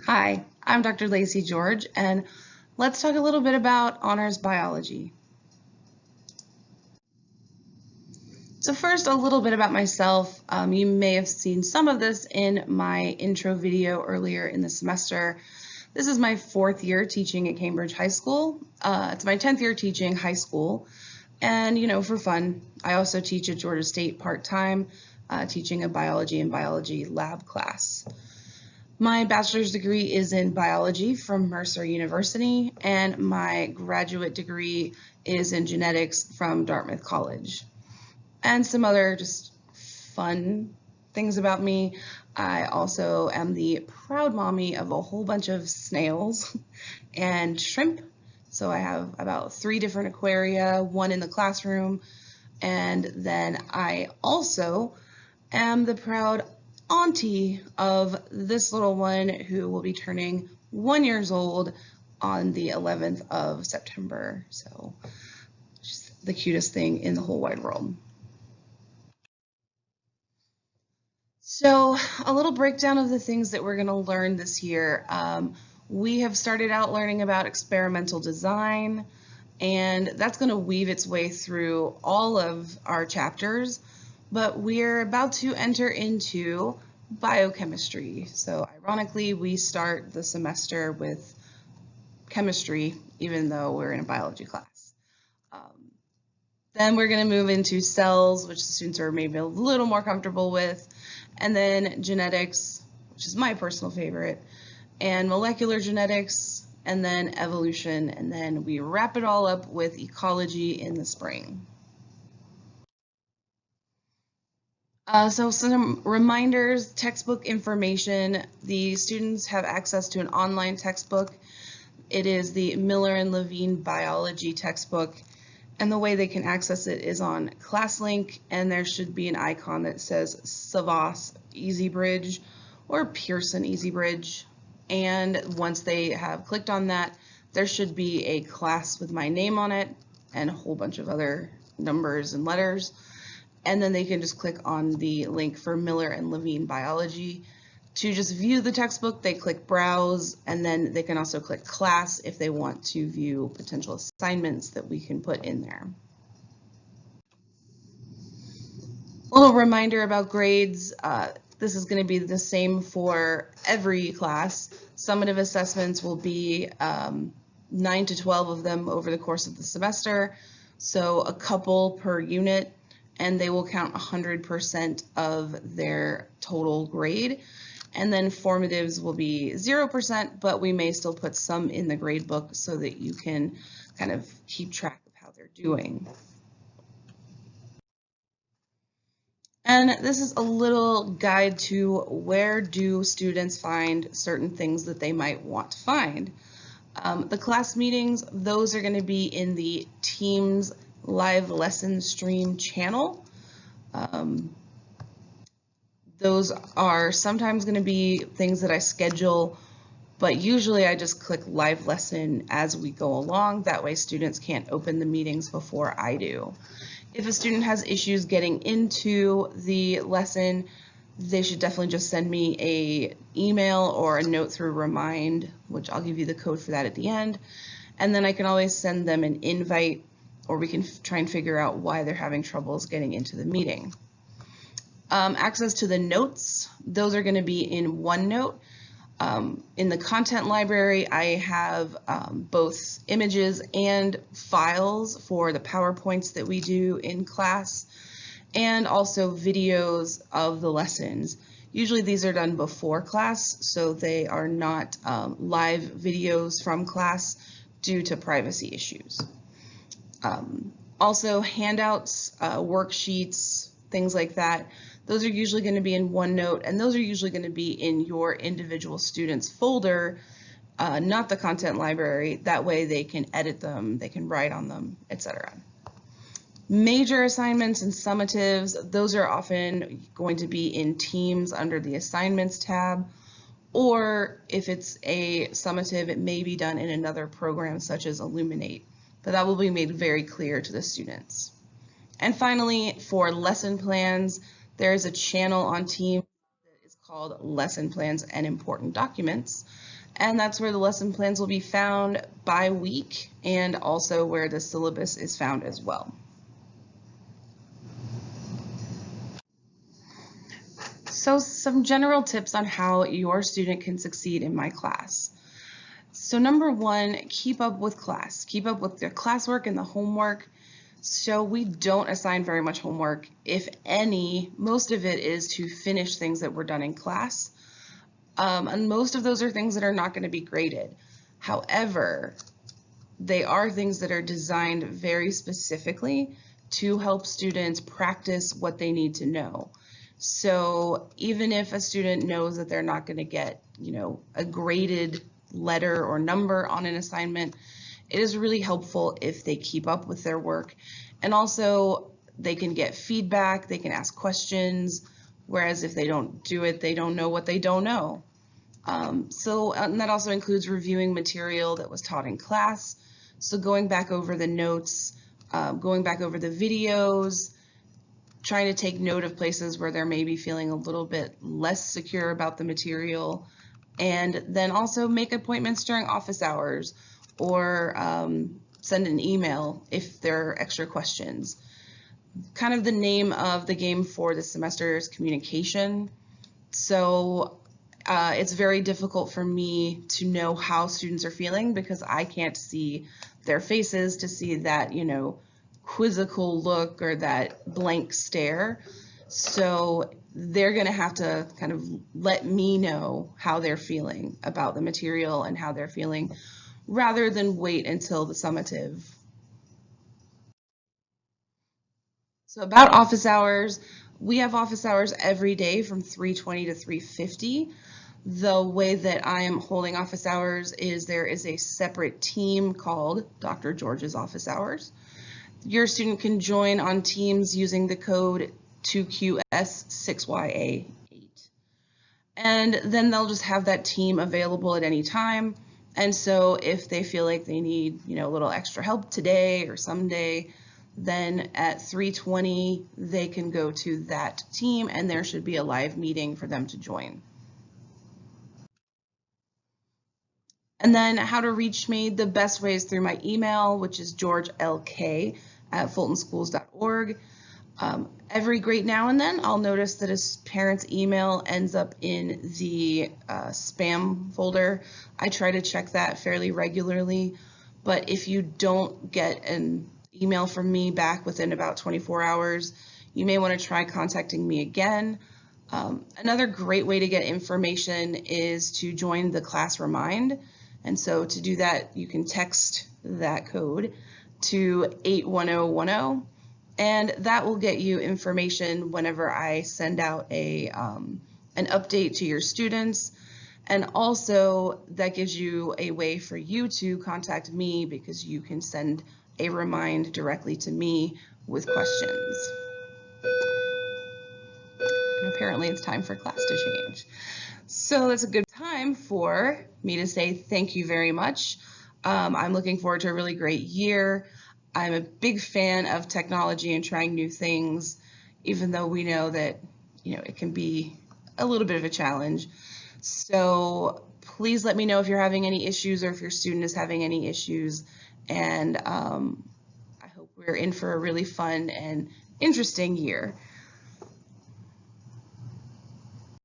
Hi, I'm Dr. Lacey George, and let's talk a little bit about honors biology. So first, a little bit about myself. You may have seen some of this in my intro video earlier in the semester. This is my 4th year teaching at Cambridge High School. It's my 10th year teaching high school. And, for fun, I also teach at Georgia State part-time, teaching a biology and biology lab class. My bachelor's degree is in biology from Mercer University, and my graduate degree is in genetics from Dartmouth College. And some other just fun things about me. I also am the proud mommy of a whole bunch of snails and shrimp. So I have about 3 different aquaria, 1 in the classroom, and then I also am the proud auntie of this little one who will be turning 1 year old on the 11th of September. So just the cutest thing in the whole wide world. So a little breakdown of the things that we're going to learn this year. We have started out learning about experimental design, and that's going to weave its way through all of our chapters, but we're about to enter into biochemistry. So ironically, we start the semester with chemistry, even though we're in a biology class. Then we're going to move into cells, which the students are maybe a little more comfortable with, and then genetics, which is my personal favorite, and molecular genetics, and then evolution, and then we wrap it all up with ecology in the spring. So some reminders, textbook information. The students have access to an online textbook. It is the Miller and Levine biology textbook, and the way they can access it is on ClassLink, and there should be an icon that says Savos EasyBridge or Pearson EasyBridge. And once they have clicked on that, there should be a class with my name on it and a whole bunch of other numbers and letters. And then they can just click on the link for Miller and Levine biology. To just view the textbook, they click browse, and then they can also click class if they want to view potential assignments that we can put in there. A little reminder about grades. This is going to be the same for every class. Summative assessments will be 9 to 12 of them over the course of the semester, so a couple per unit, and they will count 100% of their total grade. And then formatives will be 0%, but we may still put some in the grade book so that you can kind of keep track of how they're doing. And this is a little guide to where do students find certain things that they might want to find. The class meetings, those are going to be in the Teams live lesson stream channel. Those are sometimes going to be things that I schedule, but usually I just click live lesson as we go along. That way students can't open the meetings before I do. If a student has issues getting into the lesson, they should definitely just send me an email or a note through Remind, which I'll give you the code for that at the end. And then I can always send them an invite, or we can try and figure out why they're having troubles getting into the meeting. Access to the notes, those are going to be in OneNote. In the content library, I have both images and files for the PowerPoints that we do in class, and also videos of the lessons. Usually these are done before class, so they are not live videos from class due to privacy issues. Also handouts, worksheets, things like that. Those are usually going to be in OneNote, and those are usually going to be in your individual student's folder, not the content library. That way they can edit them, they can write on them, etc. Major assignments and summatives, those are often going to be in Teams under the Assignments tab, or if it's a summative, it may be done in another program such as Illuminate, but that will be made very clear to the students. And finally, for lesson plans, there is a channel on Teams that is called Lesson Plans and Important Documents, And that's where the lesson plans will be found by week and also where the syllabus is found as well. So some general tips on how your student can succeed in my class. So number one, keep up with class. Keep up with the classwork and the homework. So we don't assign very much homework. If any, most of it is to finish things that were done in class. And most of those are things that are not going to be graded. However, they are things that are designed very specifically to help students practice what they need to know. So even if a student knows that they're not going to get, a graded letter or number on an assignment, it is really helpful if they keep up with their work. And also they can get feedback, they can ask questions, whereas if they don't do it, they don't know what they don't know. And that also includes reviewing material that was taught in class. So going back over the notes, going back over the videos, trying to take note of places where they're maybe feeling a little bit less secure about the material, and then also make appointments during office hours or send an email if there are extra questions. Kind of the name of the game for this semester is communication. So it's very difficult for me to know how students are feeling because I can't see their faces to see that, quizzical look or that blank stare. So they're going to have to kind of let me know how they're feeling about the material and how they're feeling rather than wait until the summative. So about office hours, we have office hours every day from 3:20 to 3:50. The way that I am holding office hours is there is a separate team called Dr. George's Office Hours. Your student can join on Teams using the code 2QS6YA8. And then they'll just have that team available at any time. And so if they feel like they need, a little extra help today or someday, then at 3:20, they can go to that team and there should be a live meeting for them to join. And then how to reach me, the best way is through my email, which is georgelk@fultonschools.org. Every great now and then, I'll notice that a parent's email ends up in the spam folder. I try to check that fairly regularly, but if you don't get an email from me back within about 24 hours, you may want to try contacting me again. Another great way to get information is to join the class remind. And so to do that, you can text that code to 81010, and that will get you information whenever I send out an update to your students. And also that gives you a way for you to contact me because you can send a remind directly to me with questions. And apparently it's time for class to change. So that's a good time for me to say thank you very much. I'm looking forward to a really great year. I'm a big fan of technology and trying new things, even though we know that, it can be a little bit of a challenge. So please let me know if you're having any issues or if your student is having any issues. And I hope we're in for a really fun and interesting year.